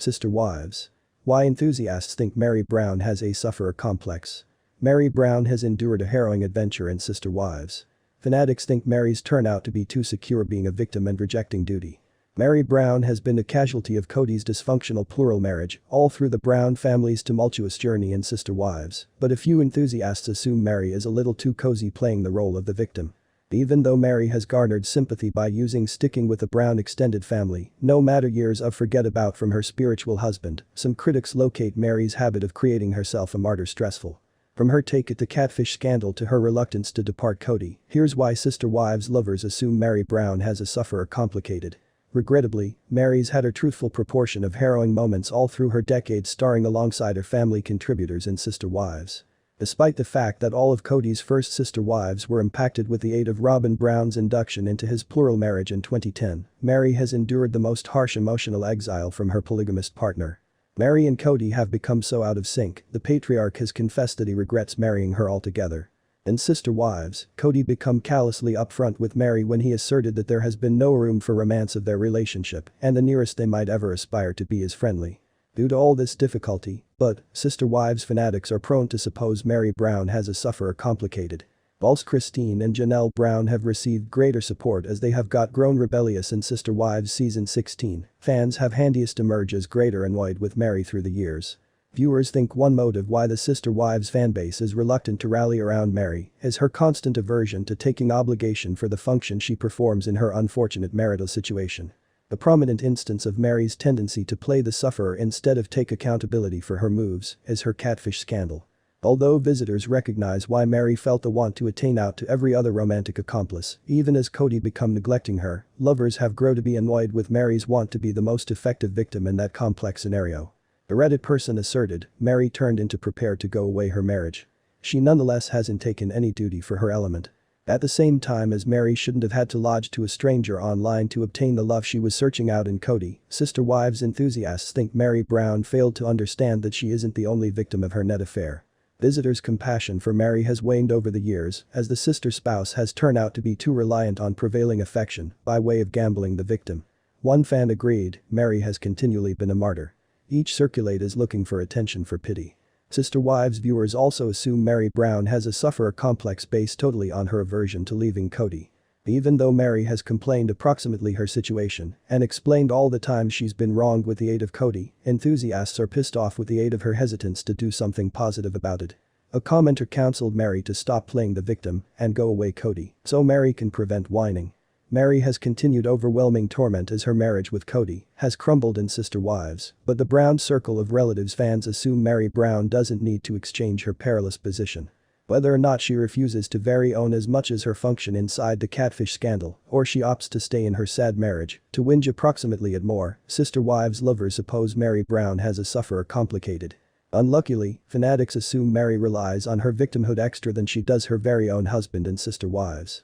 Sister wives. Why enthusiasts think Meri Brown has a sufferer complex. Meri Brown has endured a harrowing adventure in Sister Wives. Fanatics think Meris turn out to be too secure, being a victim and rejecting duty. Meri Brown has been a casualty of Kody's dysfunctional plural marriage all through the Brown family's tumultuous journey in Sister Wives, but a few enthusiasts assume Meri is a little too cozy playing the role of the victim. Even though Meri has garnered sympathy by sticking with the Brown extended family, no matter years of forget about from her spiritual husband, some critics locate Meri's habit of creating herself a martyr stressful. From her take at the catfish scandal to her reluctance to depart Kody, here's why Sister Wives lovers assume Meri Brown has a sufferer complicated. Regrettably, Meris had her truthful proportion of harrowing moments all through her decades starring alongside her family contributors in Sister Wives. Despite the fact that all of Kody's first Sister Wives were impacted with the aid of Robin Brown's induction into his plural marriage in 2010, Meri has endured the most harsh emotional exile from her polygamist partner. Meri and Kody have become so out of sync, the patriarch has confessed that he regrets marrying her altogether. In Sister Wives, Kody became callously upfront with Meri when he asserted that there has been no room for romance of their relationship and the nearest they might ever aspire to be is friendly. Due to all this difficulty, but, Sister Wives fanatics are prone to suppose Meri Brown has a sufferer complicated. Whilst Christine and Janelle Brown have received greater support as they have grown rebellious in Sister Wives season 16, fans have handiest emerged as greater annoyed with Meri through the years. Viewers think one motive why the Sister Wives fanbase is reluctant to rally around Meri is her constant aversion to taking obligation for the function she performs in her unfortunate marital situation. A prominent instance of Meri's tendency to play the sufferer instead of take accountability for her moves is her catfish scandal. Although visitors recognize why Meri felt the want to attain out to every other romantic accomplice, even as Kody become neglecting her, lovers have grown to be annoyed with Meri's want to be the most effective victim in that complex scenario. A Reddit person asserted, Meri turned into prepared to go away her marriage. She nonetheless hasn't taken any duty for her element. At the same time as Meri shouldn't have had to lodge to a stranger online to obtain the love she was searching out in Kody, Sister Wives enthusiasts think Meri Brown failed to understand that she isn't the only victim of her net affair. Visitors' compassion for Meri has waned over the years as the sister spouse has turned out to be too reliant on prevailing affection by way of gambling the victim. One fan agreed, Meri has continually been a martyr. Each circulate is looking for attention for pity. Sister Wives viewers also assume Meri Brown has a sufferer complex based totally on her aversion to leaving Kody. Even though Meri has complained approximately her situation and explained all the times she's been wronged with the aid of Kody, enthusiasts are pissed off with the aid of her hesitance to do something positive about it. A commenter counseled Meri to stop playing the victim and go away Kody so Meri can prevent whining. Meri has continued overwhelming torment as her marriage with Kody has crumbled in Sister Wives, but the Brown circle of relatives fans assume Meri Brown doesn't need to exchange her perilous position. Whether or not she refuses to vary on as much as her function inside the catfish scandal or she opts to stay in her sad marriage to whinge approximately at more, Sister Wives lovers suppose Meri Brown has a sufferer complicated. Unluckily, fanatics assume Meri relies on her victimhood extra than she does her very own husband in Sister Wives.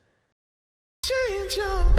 Change your